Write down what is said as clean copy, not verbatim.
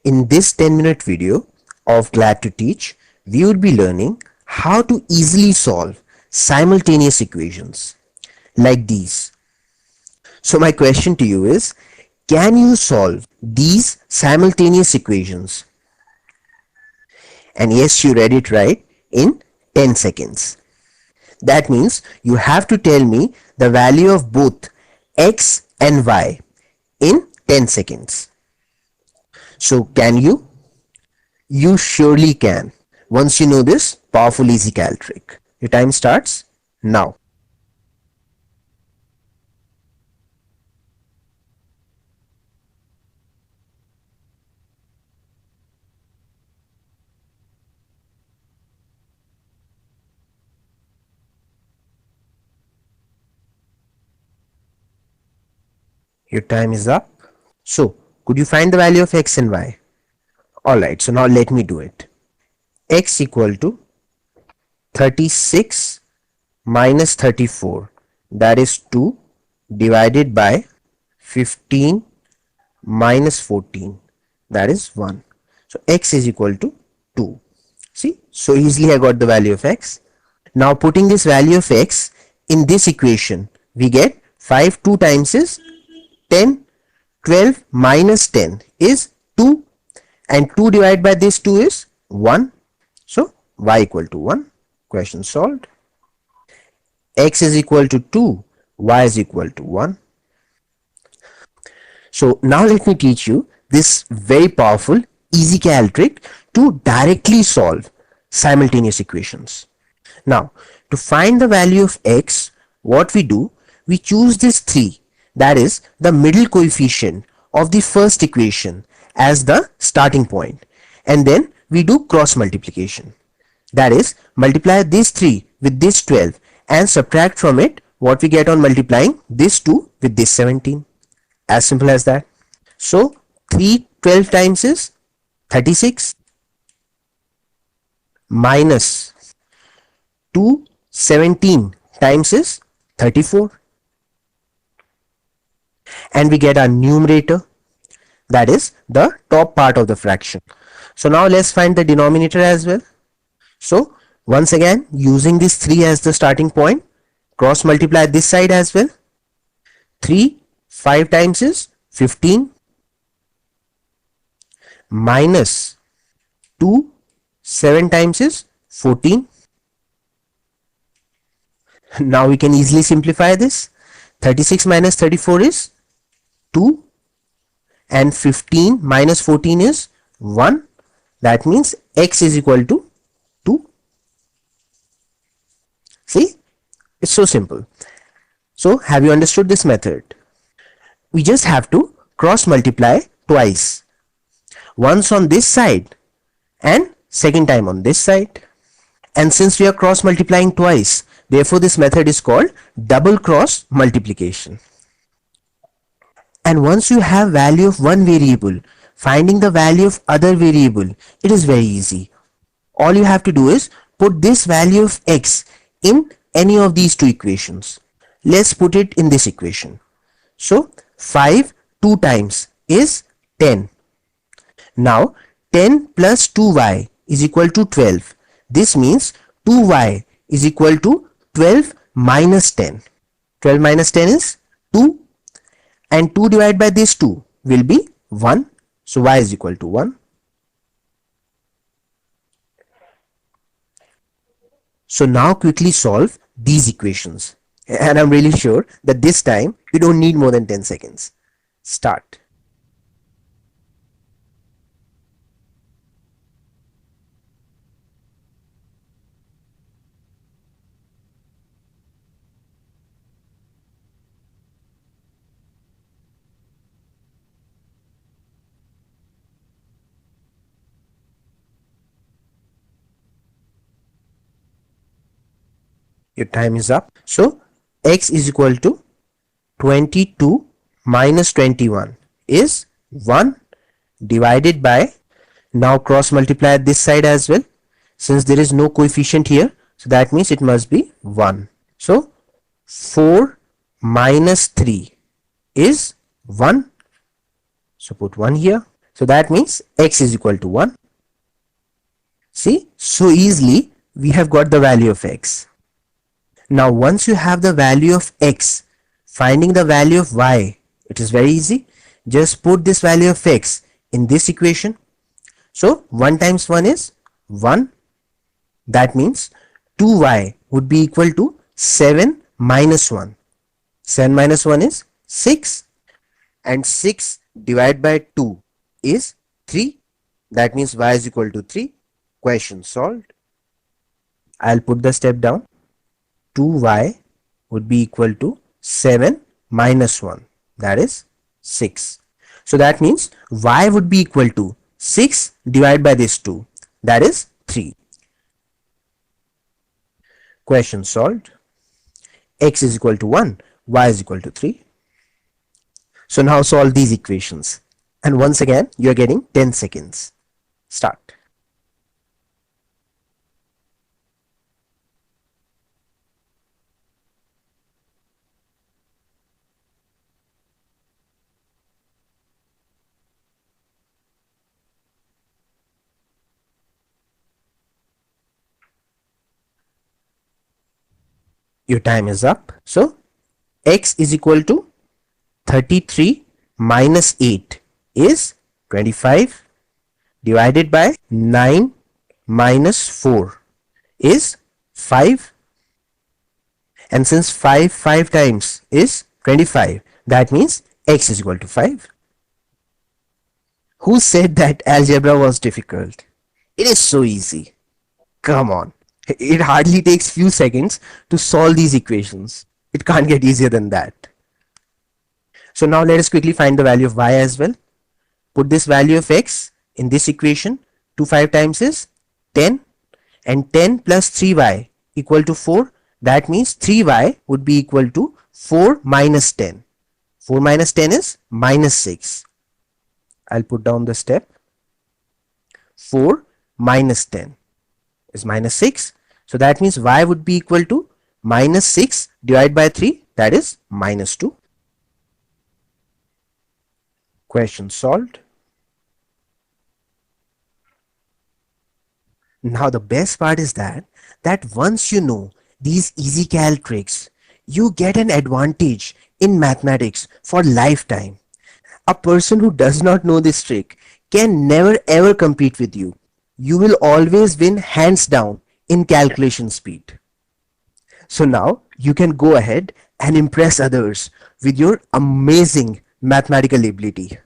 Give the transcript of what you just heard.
In this 10-minute video of Glad to Teach, we would be learning how to easily solve simultaneous equations like these. So my question to you is, can you solve these simultaneous equations? And yes, you read it right, in 10 seconds. That means you have to tell me the value of both x and y in 10 seconds. So can you? You surely can. Once you know this powerful easy cal trick. Your time starts now. Your time is up. So, could you find the value of x and y? Alright, so now let me do it. X equal to 36 minus 34, that is 2, divided by 15 minus 14, that is 1. So x is equal to 2. See, so easily I got the value of x. Now putting this value of x in this equation, we get 5 2 times is 10, 12 minus 10 is 2, and 2 divided by this 2 is 1. So y equal to 1. Question solved. X is equal to 2, y is equal to 1. So now let me teach you this very powerful easy cal trick to directly solve simultaneous equations. Now to find the value of x, what we do, we choose this 3, that is the middle coefficient of the first equation, as the starting point, and then we do cross multiplication. That is, multiply this 3 with this 12 and subtract from it what we get on multiplying this 2 with this 17. As simple as that. So 3 12 times is 36 minus 2 17 times is 34, and we get our numerator, that is the top part of the fraction. So now let's find the denominator as well. So once again, using this 3 as the starting point, cross multiply this side as well. 3 5 times is 15 minus 2 7 times is 14. Now we can easily simplify this. 36 minus 34 is 2, and 15 minus 14 is 1. That means x is equal to 2. See, it's so simple. So have you understood this method? We just have to cross multiply twice, once on this side and second time on this side. And since we are cross multiplying twice, therefore this method is called double cross multiplication. And once you have value of one variable, finding the value of other variable, it is very easy. All you have to do is put this value of x in any of these two equations. Let's put it in this equation. So 5 2 times is 10. Now 10 plus 2y is equal to 12. This means 2y is equal to 12 minus 10. 12 minus 10 is 2, and 2 divided by this 2 will be 1. So y is equal to 1. So now quickly solve these equations. And I'm really sure that this time you don't need more than 10 seconds. Start. Your time is up. So x is equal to 22 minus 21 is 1, divided by, now cross multiply this side as well, since there is no coefficient here, so that means it must be 1. So 4 minus 3 is 1. So put 1 here. So that means x is equal to 1. See, so easily we have got the value of x. Now once you have the value of x, finding the value of y, it is very easy. Just put this value of x in this equation. So 1 times 1 is 1. That means 2y would be equal to 7 minus 1. 7 minus 1 is 6, and 6 divided by 2 is 3. That means y is equal to 3. Question solved. I'll put the step down. 2y would be equal to 7 minus 1, that is 6. So that means y would be equal to 6 divided by this 2, that is 3. Question solved. X is equal to 1, y is equal to 3. So now solve these equations, and once again you are getting 10 seconds. Start. Your time is up. So x is equal to 33 minus 8 is 25, divided by 9 minus 4 is 5, and since 5 times is 25, that means x is equal to 5. Who said that algebra was difficult? It is so easy. Come on. It hardly takes few seconds to solve these equations. It can't get easier than that. So now let us quickly find the value of y as well. Put this value of x in this equation. 2 5 times is 10, and 10 plus 3y equal to 4. That means 3y would be equal to 4 minus 10. 4 minus 10 is minus 6. I'll put down the step. 4 minus 10 is minus 6. So that means y would be equal to minus 6 divided by 3, that is minus 2. Question solved. Now the best part is that once you know these easy calc tricks, you get an advantage in mathematics for lifetime. A person who does not know this trick can never ever compete with you. You will always win hands down in calculation speed. So now you can go ahead and impress others with your amazing mathematical ability.